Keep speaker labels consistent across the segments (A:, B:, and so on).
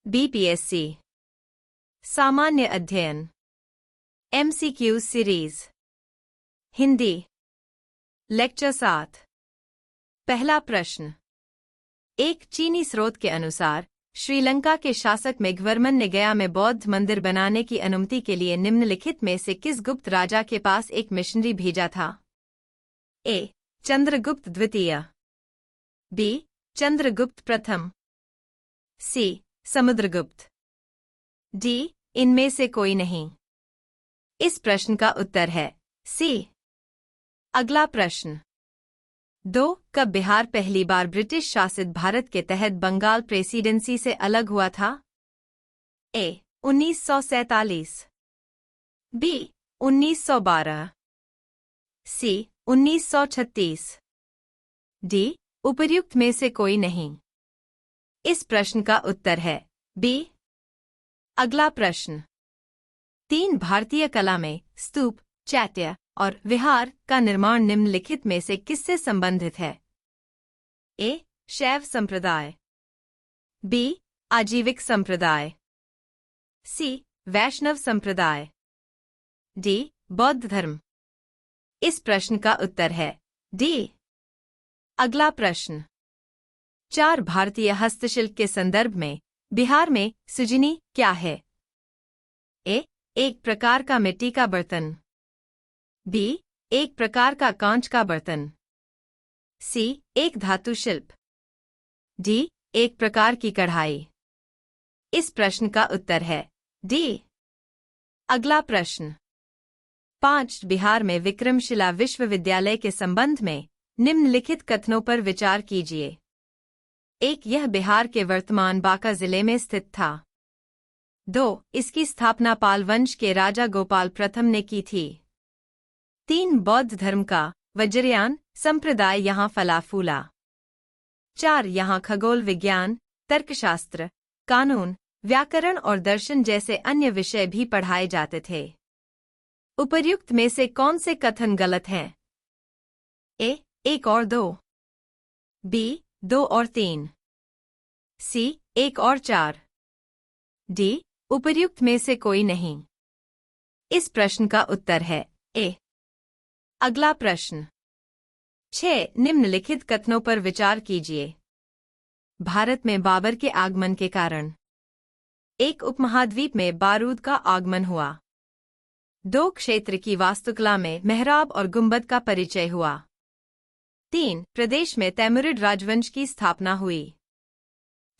A: BPSC सामान्य अध्ययन MCQ series Hindi lecture 7 पहला प्रश्न। एक चीनी स्रोत के अनुसार श्रीलंका के शासक मेघवर्मन ने गया में बौद्ध मंदिर बनाने की अनुमति के लिए निम्नलिखित में से किस गुप्त राजा के पास एक मिशनरी भेजा था? ए. चंद्रगुप्त द्वितीय, बी. चंद्रगुप्त प्रथम, सी. समुद्रगुप्त, डी. इनमें से कोई नहीं। इस प्रश्न का उत्तर है सी। अगला प्रश्न। 2. कब बिहार पहली बार ब्रिटिश शासित भारत के तहत बंगाल प्रेसिडेंसी से अलग हुआ था? ए. 1947, बी. 1912, सी. 1936, डी. उपर्युक्त में से कोई नहीं। इस प्रश्न का उत्तर है बी। अगला प्रश्न। 3 भारतीय कला में स्तूप, चैत्य और विहार का निर्माण निम्नलिखित में से किससे संबंधित है? ए. शैव संप्रदाय, बी. आजीविक संप्रदाय, सी. वैष्णव संप्रदाय, डी. बौद्ध धर्म। इस प्रश्न का उत्तर है डी। अगला प्रश्न। 4 भारतीय हस्तशिल्प के संदर्भ में बिहार में सुजिनी क्या है? ए. एक प्रकार का मिट्टी का बर्तन, बी. एक प्रकार का कांच का बर्तन, सी. एक धातु शिल्प, डी. एक प्रकार की कढ़ाई। इस प्रश्न का उत्तर है डी। अगला प्रश्न। 5 बिहार में विक्रमशिला विश्वविद्यालय के संबंध में निम्नलिखित कथनों पर विचार कीजिए। 1. यह बिहार के वर्तमान बांका जिले में स्थित था। 2. इसकी स्थापना पाल वंश के राजा गोपाल प्रथम ने की थी। 3. बौद्ध धर्म का वज्रयान संप्रदाय यहाँ फला फूला। 4. यहाँ खगोल विज्ञान, तर्कशास्त्र, कानून, व्याकरण और दर्शन जैसे अन्य विषय भी पढ़ाए जाते थे। उपर्युक्त में से कौन से कथन गलत हैं? ए. 1 और 2, बी. 2 और 3, सी. 1 और 4, डी. उपर्युक्त में से कोई नहीं। इस प्रश्न का उत्तर है ए। अगला प्रश्न। 6. निम्नलिखित कथनों पर विचार कीजिए। भारत में बाबर के आगमन के कारण एक उपमहाद्वीप में बारूद का आगमन हुआ। 2. क्षेत्र की वास्तुकला में मेहराब और गुंबद का परिचय हुआ। 3. प्रदेश में तैमुरिड राजवंश की स्थापना हुई।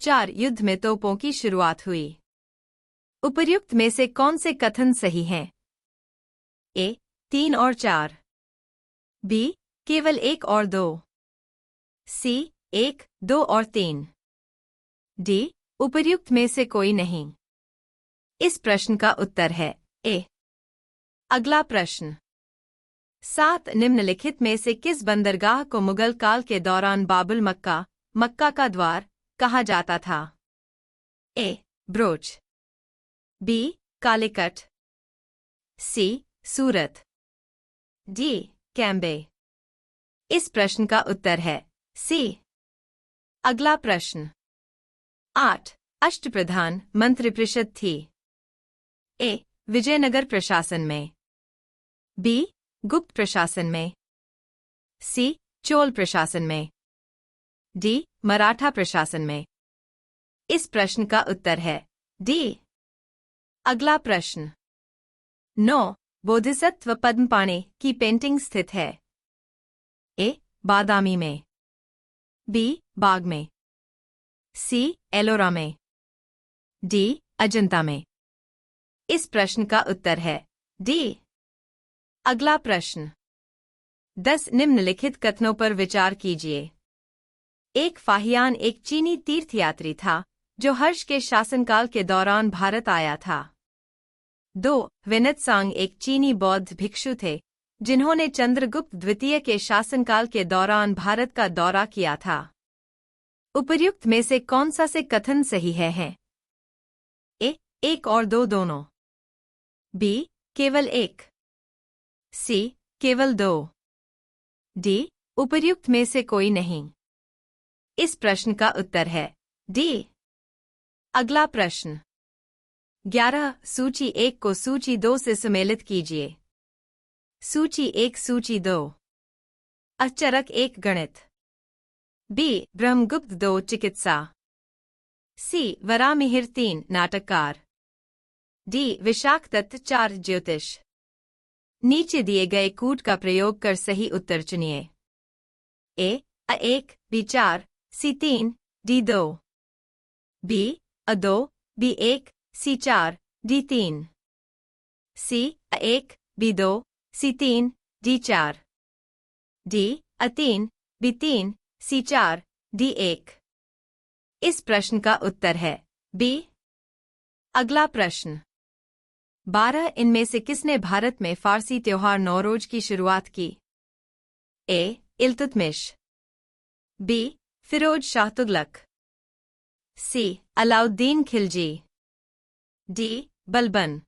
A: 4. युद्ध में तोपों की शुरुआत हुई। उपर्युक्त में से कौन से कथन सही हैं? ए. 3 और 4, बी. केवल 1 और 2, सी. 1, 2 और 3, डी. उपर्युक्त में से कोई नहीं। इस प्रश्न का उत्तर है ए। अगला प्रश्न। 7. निम्नलिखित में से किस बंदरगाह को मुगल काल के दौरान बाबुल मक्का, मक्का का द्वार कहा जाता था? A. Broach, B. Calicut, C. Surat, D. Cambay. इस प्रश्न का उत्तर है सी। अगला प्रश्न। 8. अष्टप्रधान मंत्रिपरिषद थी। ए. विजयनगर प्रशासन में, बी. गुप्त प्रशासन में, सी. चोल प्रशासन में, डी. मराठा प्रशासन में। इस प्रश्न का उत्तर है डी। अगला प्रश्न। 9. बोधिसत्व पद्मपाणि की पेंटिंग स्थित है। ए. बादामी में, बी. बाग में, सी. एलोरा में, डी. अजंता में। इस प्रश्न का उत्तर है डी। अगला प्रश्न। 10. निम्नलिखित कथनों पर विचार कीजिए। एक फाहियान एक चीनी तीर्थयात्री था जो हर्ष के शासनकाल के दौरान भारत आया था। 2. विनतसांग एक चीनी बौद्ध भिक्षु थे जिन्होंने चंद्रगुप्त द्वितीय के शासनकाल के दौरान भारत का दौरा किया था। उपर्युक्त में से कौन सा से कथन सही है? ए. 1 और 2 दोनों, बी. केवल 1, सी. केवल 2, डी. उपर्युक्त में से कोई नहीं। इस प्रश्न का उत्तर है डी। अगला प्रश्न 11 सूची 1 को सूची 2 से सम्मिलित कीजिए। सूची 1 सूची 2 अचरक 1 गणित, बी ब्रह्मगुप्त 2 चिकित्सा, सी वरामिहिर 3 नाटककार, डी विशाख दत्त 4 ज्योतिष। नीचे दिए गए कूट का प्रयोग कर सही उत्तर चुनिए। A A1 B4 C3 D2, B A2 B1 C4 D3, C A1 B2 C3 D4, D A3 B3 C4 D1। इस प्रश्न का उत्तर है बी। अगला प्रश्न 12 इनमें से किसने भारत में फारसी त्योहार नौरोज की शुरुआत की? ए इल्तुतमिश, बी फिरोज शाह तुगलक, सी अलाउद्दीन खिलजी, डी बलबन।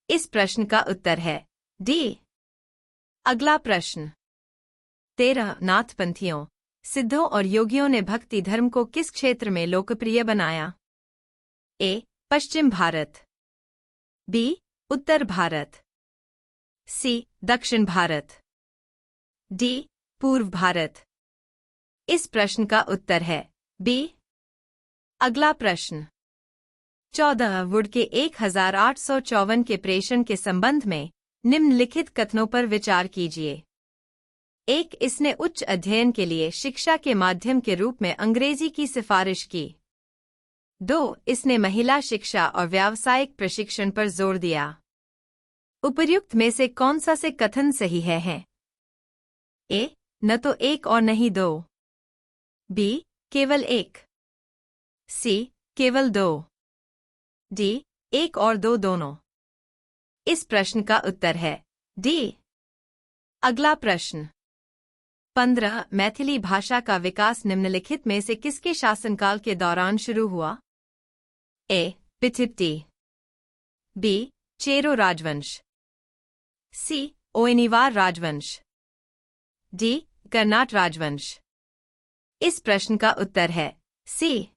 A: इस प्रश्न का उत्तर है डी। अगला प्रश्न 13 नाथपंथियों, सिद्धों और योगियों ने भक्ति धर्म को किस क्षेत्र में लोकप्रिय बनाया? ए पश्चिम भारत, बी उत्तर भारत, सी दक्षिण भारत, डी पूर्व भारत। इस प्रश्न का उत्तर है बी। अगला प्रश्न 14 वुड के 1854 के प्रेषण के संबंध में निम्नलिखित कथनों पर विचार कीजिए। 1 इसने उच्च अध्ययन के लिए शिक्षा के माध्यम के रूप में अंग्रेजी की सिफारिश की। 2 इसने महिला शिक्षा और व्यावसायिक प्रशिक्षण पर जोर दिया। उपर्युक्त में से कौन सा से कथन सही है? ए न तो 1 और नहीं 2, बी केवल 1, सी केवल 2, डी 1 और 2 दोनों। इस प्रश्न का उत्तर है डी। अगला प्रश्न 15 मैथिली भाषा का विकास निम्नलिखित में से किसके शासनकाल के दौरान शुरू हुआ? ए पिथिप्टी, बी चेरो राजवंश, सी ओएनिवार राजवंश, डी कर्नाट राजवंश। इस प्रश्न का उत्तर है सी।